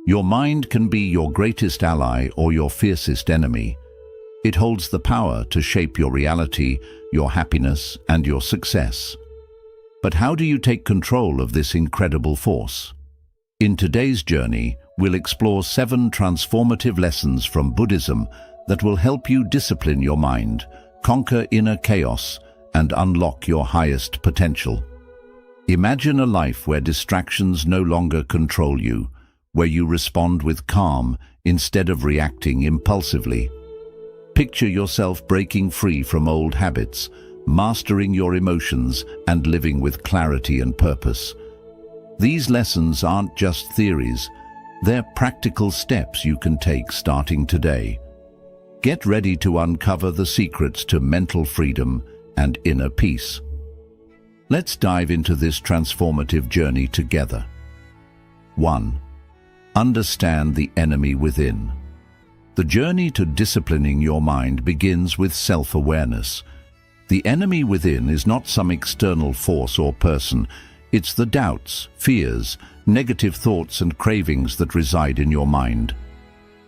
Your mind can be your greatest ally or your fiercest enemy. It holds the power to shape your reality, your happiness, and your success. But how do you take control of this incredible force? In today's journey, we'll explore 7 transformative lessons from Buddhism that will help you discipline your mind, conquer inner chaos, and unlock your highest potential. Imagine a life where distractions no longer control you, where you respond with calm instead of reacting impulsively. Picture yourself breaking free from old habits, mastering your emotions, and living with clarity and purpose. These lessons aren't just theories, they're practical steps you can take starting today. Get ready to uncover the secrets to mental freedom and inner peace. Let's dive into this transformative journey together. 1. Understand the enemy within. The journey to disciplining your mind begins with self-awareness. The enemy within is not some external force or person. It's the doubts, fears, negative thoughts and cravings that reside in your mind.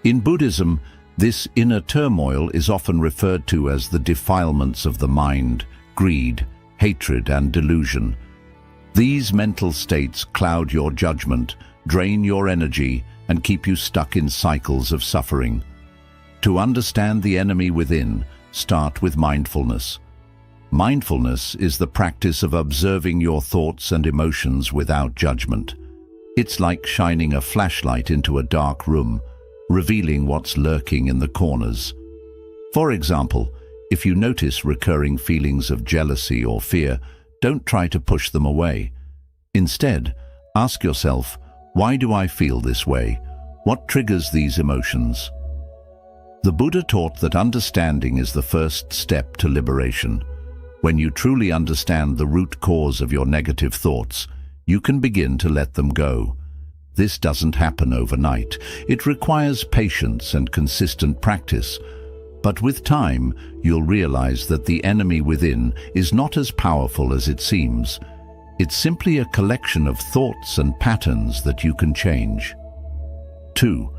In Buddhism, this inner turmoil is often referred to as the defilements of the mind, greed, hatred, and delusion. These mental states cloud your judgment, drain your energy, and keep you stuck in cycles of suffering. To understand the enemy within, start with mindfulness. Mindfulness is the practice of observing your thoughts and emotions without judgment. It's like shining a flashlight into a dark room, revealing what's lurking in the corners. For example, if you notice recurring feelings of jealousy or fear, don't try to push them away. Instead, ask yourself, why do I feel this way? What triggers these emotions? The Buddha taught that understanding is the first step to liberation. When you truly understand the root cause of your negative thoughts, you can begin to let them go. This doesn't happen overnight. It requires patience and consistent practice. But with time, you'll realize that the enemy within is not as powerful as it seems. It's simply a collection of thoughts and patterns that you can change. 2.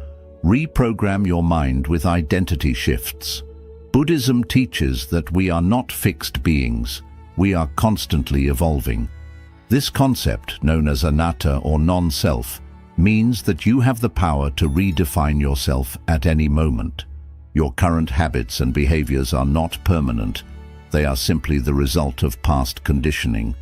Reprogram your mind with identity shifts. Buddhism teaches that we are not fixed beings. We are constantly evolving. This concept, known as anatta or non-self, means that you have the power to redefine yourself at any moment. Your current habits and behaviors are not permanent. They are simply the result of past conditioning.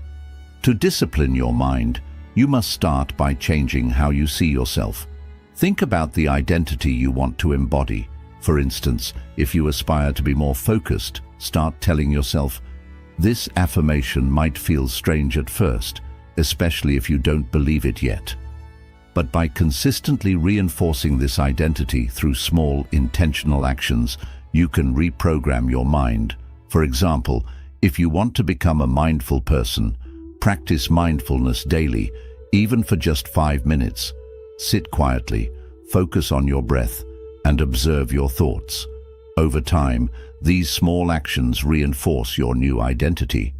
To discipline your mind, you must start by changing how you see yourself. Think about the identity you want to embody. For instance, if you aspire to be more focused, start telling yourself, "This affirmation might feel strange at first, especially if you don't believe it yet." But by consistently reinforcing this identity through small, intentional actions, you can reprogram your mind. For example, if you want to become a mindful person, practice mindfulness daily, even for just 5 minutes. Sit quietly, focus on your breath, and observe your thoughts. Over time, these small actions reinforce your new identity.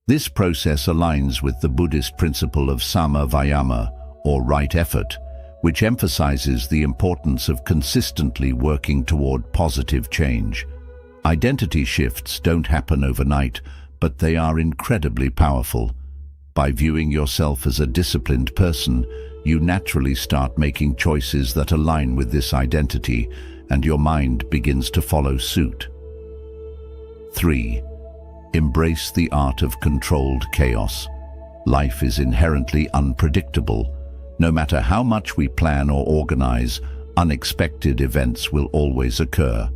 This process aligns with the Buddhist principle of sama vayama, or right effort, which emphasizes the importance of consistently working toward positive change. Identity shifts don't happen overnight, but they are incredibly powerful. By viewing yourself as a disciplined person, you naturally start making choices that align with this identity, and your mind begins to follow suit. 3. Embrace the art of controlled chaos. Life is inherently unpredictable. No matter how much we plan or organize, unexpected events will always occur.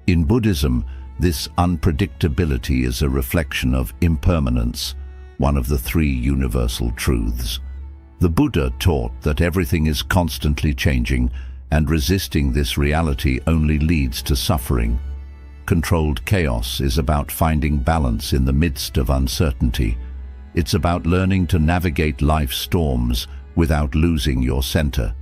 In Buddhism, this unpredictability is a reflection of impermanence, one of the 3 universal truths. The Buddha taught that everything is constantly changing, and resisting this reality only leads to suffering. Controlled chaos is about finding balance in the midst of uncertainty. It's about learning to navigate life's storms without losing your center.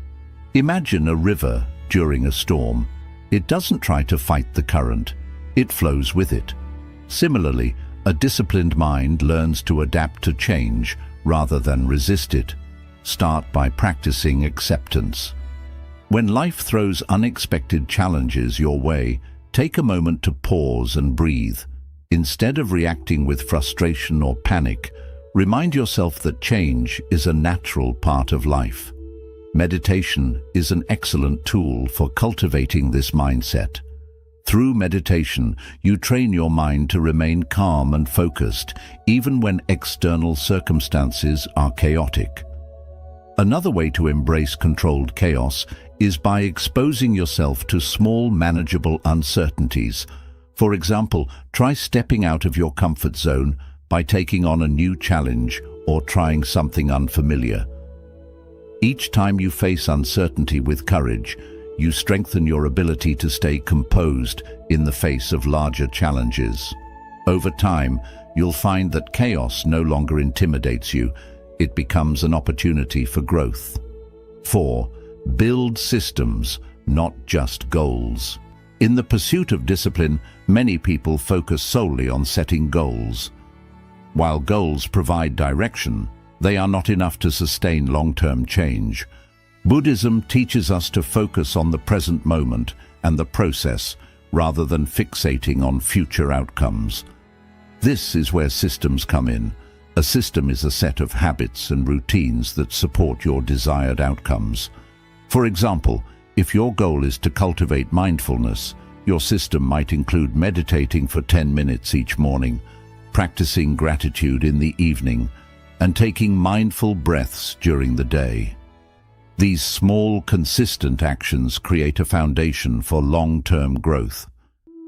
Imagine a river during a storm. It doesn't try to fight the current. It flows with it. Similarly, a disciplined mind learns to adapt to change rather than resist it. Start by practicing acceptance. When life throws unexpected challenges your way, take a moment to pause and breathe. Instead of reacting with frustration or panic, remind yourself that change is a natural part of life. Meditation is an excellent tool for cultivating this mindset. Through meditation, you train your mind to remain calm and focused, even when external circumstances are chaotic. Another way to embrace controlled chaos is by exposing yourself to small, manageable uncertainties. For example, try stepping out of your comfort zone by taking on a new challenge or trying something unfamiliar. Each time you face uncertainty with courage, you strengthen your ability to stay composed in the face of larger challenges. Over time, you'll find that chaos no longer intimidates you. It becomes an opportunity for growth. 4. Build systems, not just goals. In the pursuit of discipline, many people focus solely on setting goals. While goals provide direction, they are not enough to sustain long-term change. Buddhism teaches us to focus on the present moment and the process, rather than fixating on future outcomes. This is where systems come in. A system is a set of habits and routines that support your desired outcomes. For example, if your goal is to cultivate mindfulness, your system might include meditating for 10 minutes each morning, practicing gratitude in the evening, and taking mindful breaths during the day. These small, consistent actions create a foundation for long-term growth.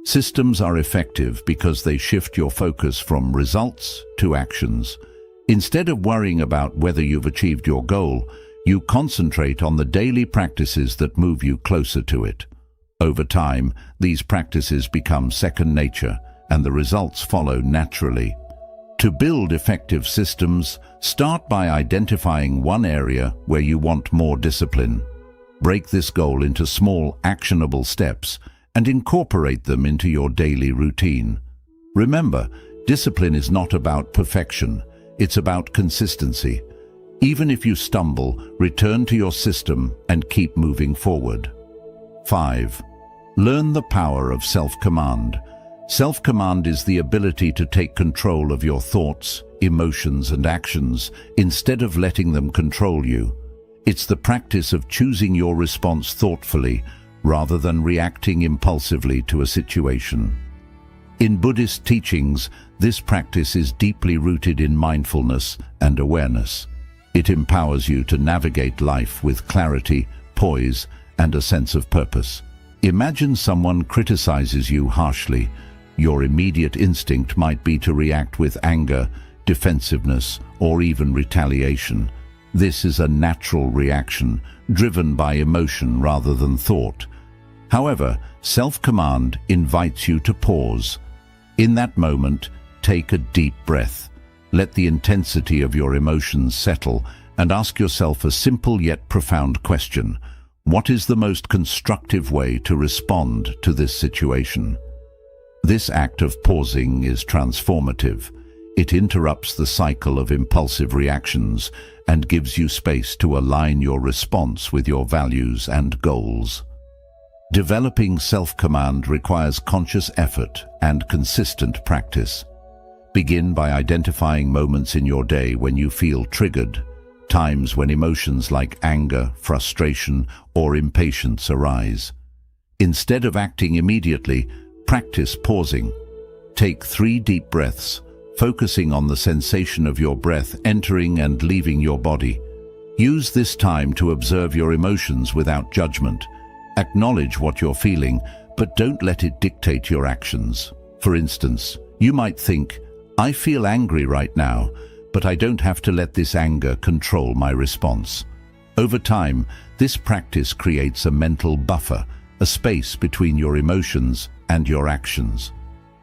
Systems are effective because they shift your focus from results to actions. Instead of worrying about whether you've achieved your goal, you concentrate on the daily practices that move you closer to it. Over time, these practices become second nature, and the results follow naturally. To build effective systems, start by identifying one area where you want more discipline. Break this goal into small, actionable steps and incorporate them into your daily routine. Remember, discipline is not about perfection, it's about consistency. Even if you stumble, return to your system and keep moving forward. 5. Learn the power of self-command. Self-command is the ability to take control of your thoughts, emotions, and actions instead of letting them control you. It's the practice of choosing your response thoughtfully rather than reacting impulsively to a situation. In Buddhist teachings, this practice is deeply rooted in mindfulness and awareness. It empowers you to navigate life with clarity, poise, and a sense of purpose. Imagine someone criticizes you harshly. Your immediate instinct might be to react with anger, defensiveness, or even retaliation. This is a natural reaction, driven by emotion rather than thought. However, self-command invites you to pause. In that moment, take a deep breath. Let the intensity of your emotions settle and ask yourself a simple yet profound question. What is the most constructive way to respond to this situation? This act of pausing is transformative. It interrupts the cycle of impulsive reactions and gives you space to align your response with your values and goals. Developing self-command requires conscious effort and consistent practice. Begin by identifying moments in your day when you feel triggered, times when emotions like anger, frustration, or impatience arise. Instead of acting immediately, practice pausing. Take 3 deep breaths, focusing on the sensation of your breath entering and leaving your body. Use this time to observe your emotions without judgment. Acknowledge what you're feeling, but don't let it dictate your actions. For instance, you might think, I feel angry right now, but I don't have to let this anger control my response. Over time, this practice creates a mental buffer, a space between your emotions and your actions.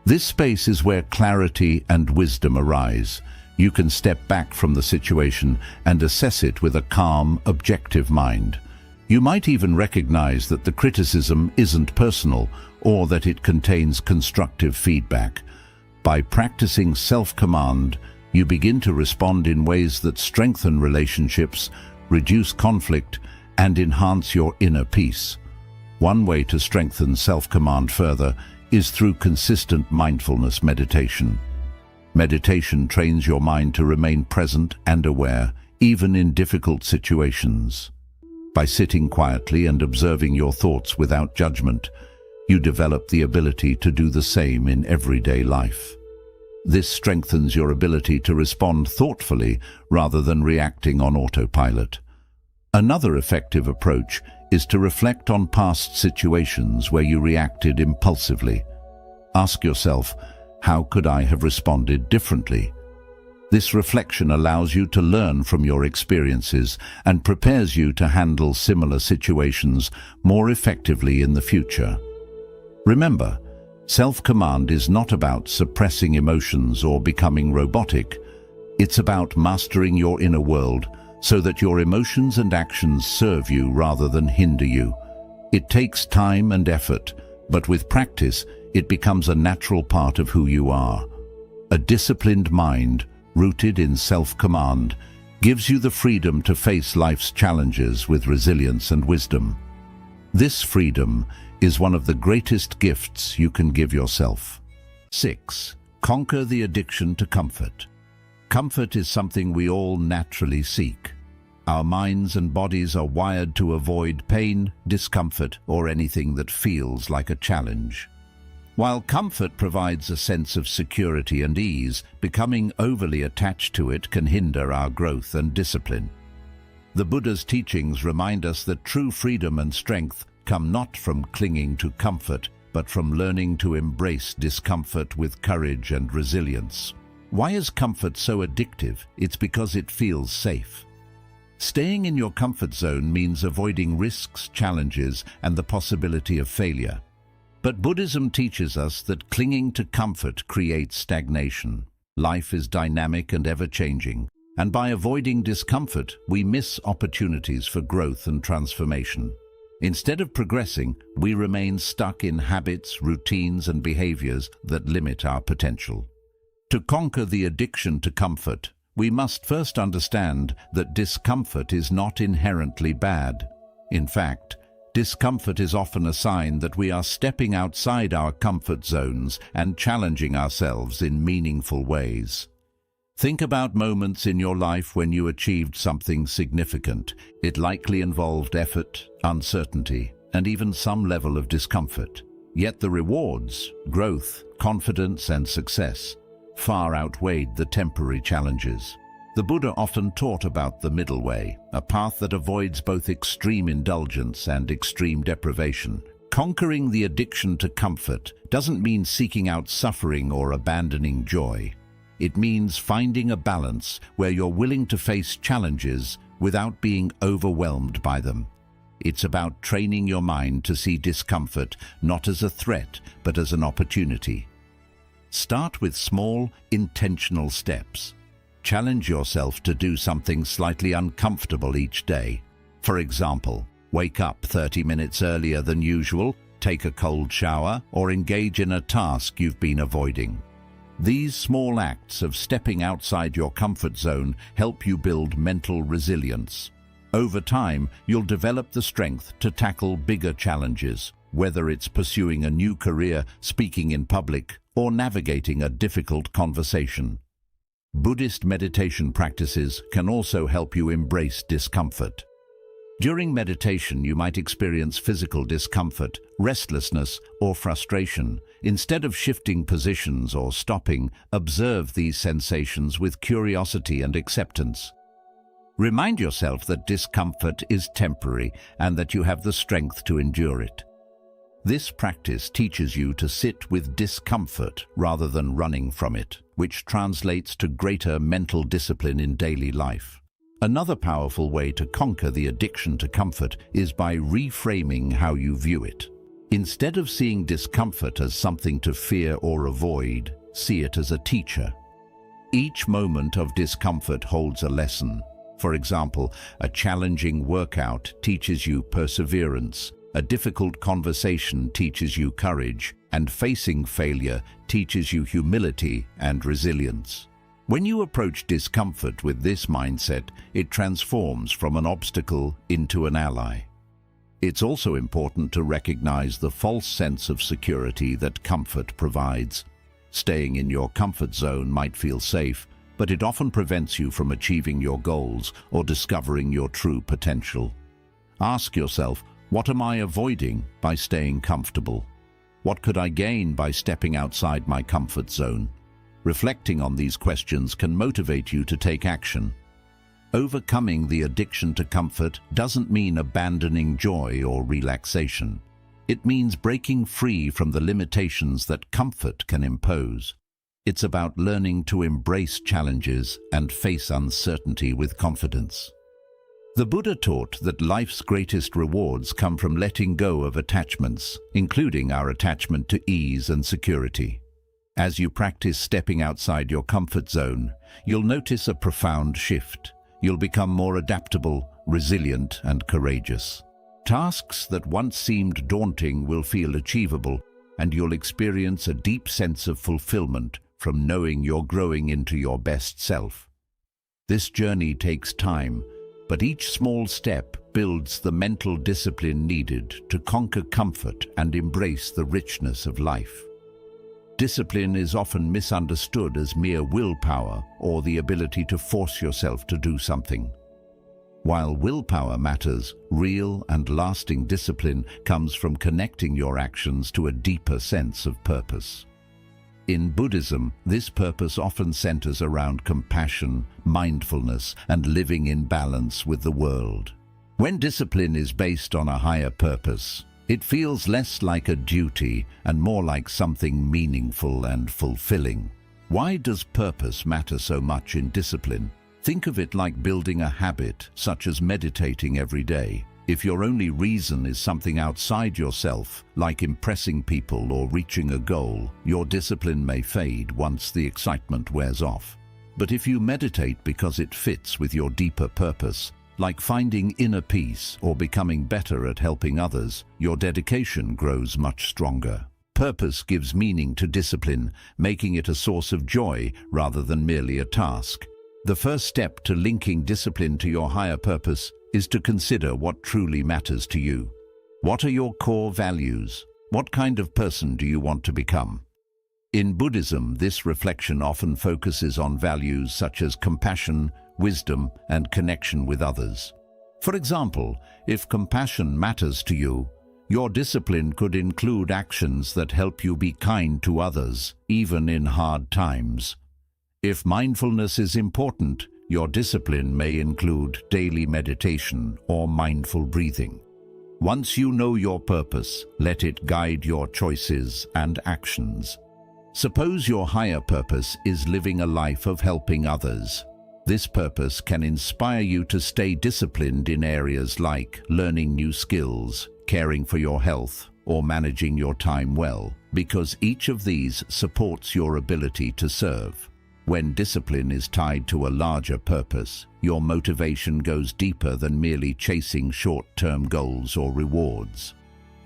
This space is where clarity and wisdom arise. You can step back from the situation and assess it with a calm, objective mind. You might even recognize that the criticism isn't personal or that it contains constructive feedback. By practicing self-command, you begin to respond in ways that strengthen relationships, reduce conflict, and enhance your inner peace. One way to strengthen self-command further is through consistent mindfulness meditation. Meditation trains your mind to remain present and aware, even in difficult situations. By sitting quietly and observing your thoughts without judgment, you develop the ability to do the same in everyday life. This strengthens your ability to respond thoughtfully rather than reacting on autopilot. Another effective approach is to reflect on past situations where you reacted impulsively. Ask yourself, how could I have responded differently? This reflection allows you to learn from your experiences and prepares you to handle similar situations more effectively in the future. Remember, self-command is not about suppressing emotions or becoming robotic. It's about mastering your inner world so that your emotions and actions serve you rather than hinder you. It takes time and effort, but with practice, it becomes a natural part of who you are. A disciplined mind, rooted in self-command, gives you the freedom to face life's challenges with resilience and wisdom. This freedom is one of the greatest gifts you can give yourself. 6. Conquer the addiction to comfort. Comfort is something we all naturally seek. Our minds and bodies are wired to avoid pain, discomfort, or anything that feels like a challenge. While comfort provides a sense of security and ease, becoming overly attached to it can hinder our growth and discipline. The Buddha's teachings remind us that true freedom and strength come not from clinging to comfort, but from learning to embrace discomfort with courage and resilience. Why is comfort so addictive? It's because it feels safe. Staying in your comfort zone means avoiding risks, challenges, and the possibility of failure. But Buddhism teaches us that clinging to comfort creates stagnation. Life is dynamic and ever-changing, and by avoiding discomfort, we miss opportunities for growth and transformation. Instead of progressing, we remain stuck in habits, routines, and behaviors that limit our potential. To conquer the addiction to comfort, we must first understand that discomfort is not inherently bad. In fact, discomfort is often a sign that we are stepping outside our comfort zones and challenging ourselves in meaningful ways. Think about moments in your life when you achieved something significant. It likely involved effort, uncertainty, and even some level of discomfort. Yet the rewards, growth, confidence, and success far outweighed the temporary challenges. The Buddha often taught about the middle way, a path that avoids both extreme indulgence and extreme deprivation. Conquering the addiction to comfort doesn't mean seeking out suffering or abandoning joy. It means finding a balance where you're willing to face challenges without being overwhelmed by them. It's about training your mind to see discomfort not as a threat, but as an opportunity. Start with small, intentional steps. Challenge yourself to do something slightly uncomfortable each day. For example, wake up 30 minutes earlier than usual, take a cold shower, or engage in a task you've been avoiding. These small acts of stepping outside your comfort zone help you build mental resilience. Over time, you'll develop the strength to tackle bigger challenges, whether it's pursuing a new career, speaking in public, or navigating a difficult conversation. Buddhist meditation practices can also help you embrace discomfort. During meditation, you might experience physical discomfort, restlessness, or frustration. Instead of shifting positions or stopping, observe these sensations with curiosity and acceptance. Remind yourself that discomfort is temporary and that you have the strength to endure it. This practice teaches you to sit with discomfort rather than running from it, which translates to greater mental discipline in daily life. Another powerful way to conquer the addiction to comfort is by reframing how you view it. Instead of seeing discomfort as something to fear or avoid, see it as a teacher. Each moment of discomfort holds a lesson. For example, a challenging workout teaches you perseverance, a difficult conversation teaches you courage, and facing failure teaches you humility and resilience. When you approach discomfort with this mindset, it transforms from an obstacle into an ally. It's also important to recognize the false sense of security that comfort provides. Staying in your comfort zone might feel safe, but it often prevents you from achieving your goals or discovering your true potential. Ask yourself, what am I avoiding by staying comfortable? What could I gain by stepping outside my comfort zone? Reflecting on these questions can motivate you to take action. Overcoming the addiction to comfort doesn't mean abandoning joy or relaxation. It means breaking free from the limitations that comfort can impose. It's about learning to embrace challenges and face uncertainty with confidence. The Buddha taught that life's greatest rewards come from letting go of attachments, including our attachment to ease and security. As you practice stepping outside your comfort zone, you'll notice a profound shift. You'll become more adaptable, resilient, and courageous. Tasks that once seemed daunting will feel achievable, and you'll experience a deep sense of fulfillment from knowing you're growing into your best self. This journey takes time, but each small step builds the mental discipline needed to conquer comfort and embrace the richness of life. Discipline is often misunderstood as mere willpower or the ability to force yourself to do something. While willpower matters, real and lasting discipline comes from connecting your actions to a deeper sense of purpose. In Buddhism, this purpose often centers around compassion, mindfulness, and living in balance with the world. When discipline is based on a higher purpose, it feels less like a duty and more like something meaningful and fulfilling. Why does purpose matter so much in discipline? Think of it like building a habit, such as meditating every day. If your only reason is something outside yourself, like impressing people or reaching a goal, your discipline may fade once the excitement wears off. But if you meditate because it fits with your deeper purpose, like finding inner peace or becoming better at helping others, your dedication grows much stronger. Purpose gives meaning to discipline, making it a source of joy rather than merely a task. The first step to linking discipline to your higher purpose is to consider what truly matters to you. What are your core values? What kind of person do you want to become? In Buddhism, this reflection often focuses on values such as compassion, wisdom, and connection with others. For example, if compassion matters to you, your discipline could include actions that help you be kind to others, even in hard times. If mindfulness is important, your discipline may include daily meditation or mindful breathing. Once you know your purpose, let it guide your choices and actions. Suppose your higher purpose is living a life of helping others. This purpose can inspire you to stay disciplined in areas like learning new skills, caring for your health, or managing your time well, because each of these supports your ability to serve. When discipline is tied to a larger purpose, your motivation goes deeper than merely chasing short-term goals or rewards.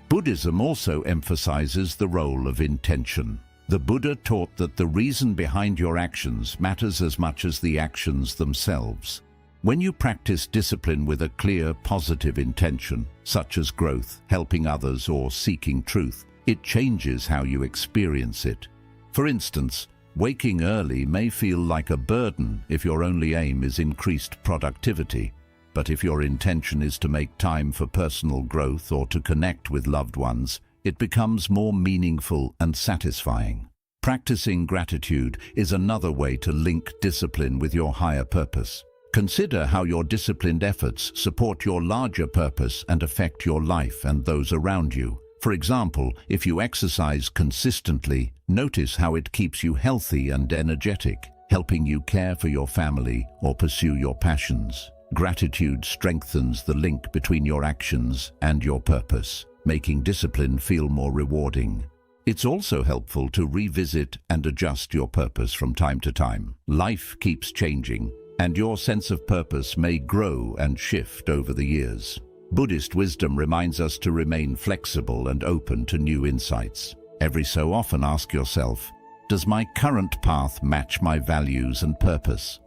Buddhism also emphasizes the role of intention. The Buddha taught that the reason behind your actions matters as much as the actions themselves. When you practice discipline with a clear, positive intention, such as growth, helping others, or seeking truth, it changes how you experience it. For instance, waking early may feel like a burden if your only aim is increased productivity. But if your intention is to make time for personal growth or to connect with loved ones, it becomes more meaningful and satisfying. Practicing gratitude is another way to link discipline with your higher purpose. Consider how your disciplined efforts support your larger purpose and affect your life and those around you. For example, if you exercise consistently, notice how it keeps you healthy and energetic, helping you care for your family or pursue your passions. Gratitude strengthens the link between your actions and your purpose, making discipline feel more rewarding. It's also helpful to revisit and adjust your purpose from time to time. Life keeps changing, and your sense of purpose may grow and shift over the years. Buddhist wisdom reminds us to remain flexible and open to new insights. Every so often ask yourself, Does my current path match my values and purpose?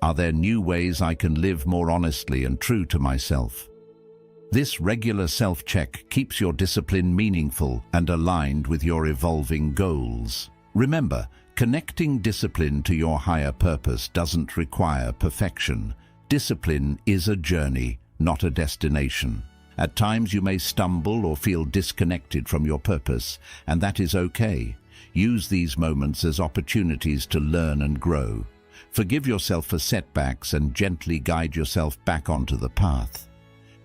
Are there new ways I can live more honestly and true to myself? This regular self-check keeps your discipline meaningful and aligned with your evolving goals. Remember, connecting discipline to your higher purpose doesn't require perfection. Discipline is a journey, not a destination. At times you may stumble or feel disconnected from your purpose, and that is okay. Use these moments as opportunities to learn and grow. Forgive yourself for setbacks and gently guide yourself back onto the path.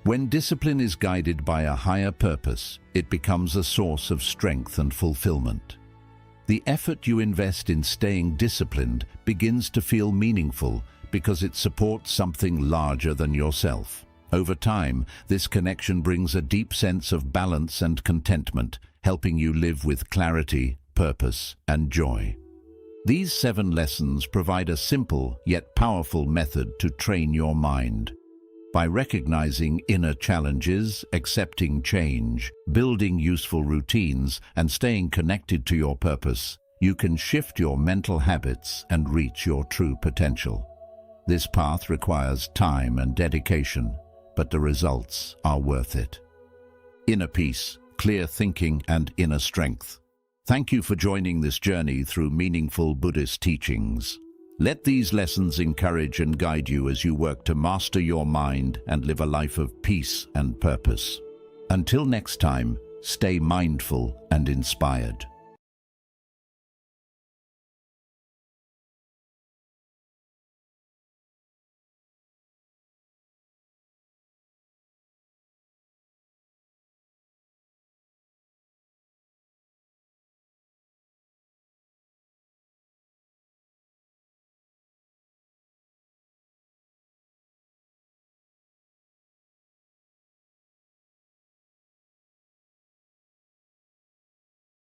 When discipline is guided by a higher purpose, it becomes a source of strength and fulfillment. The effort you invest in staying disciplined begins to feel meaningful because it supports something larger than yourself. Over time, this connection brings a deep sense of balance and contentment, helping you live with clarity, purpose, and joy. These 7 lessons provide a simple yet powerful method to train your mind. By recognizing inner challenges, accepting change, building useful routines, and staying connected to your purpose, you can shift your mental habits and reach your true potential. This path requires time and dedication, but the results are worth it. Inner peace, clear thinking, and inner strength. Thank you for joining this journey through meaningful Buddhist teachings. Let these lessons encourage and guide you as you work to master your mind and live a life of peace and purpose. Until next time, stay mindful and inspired.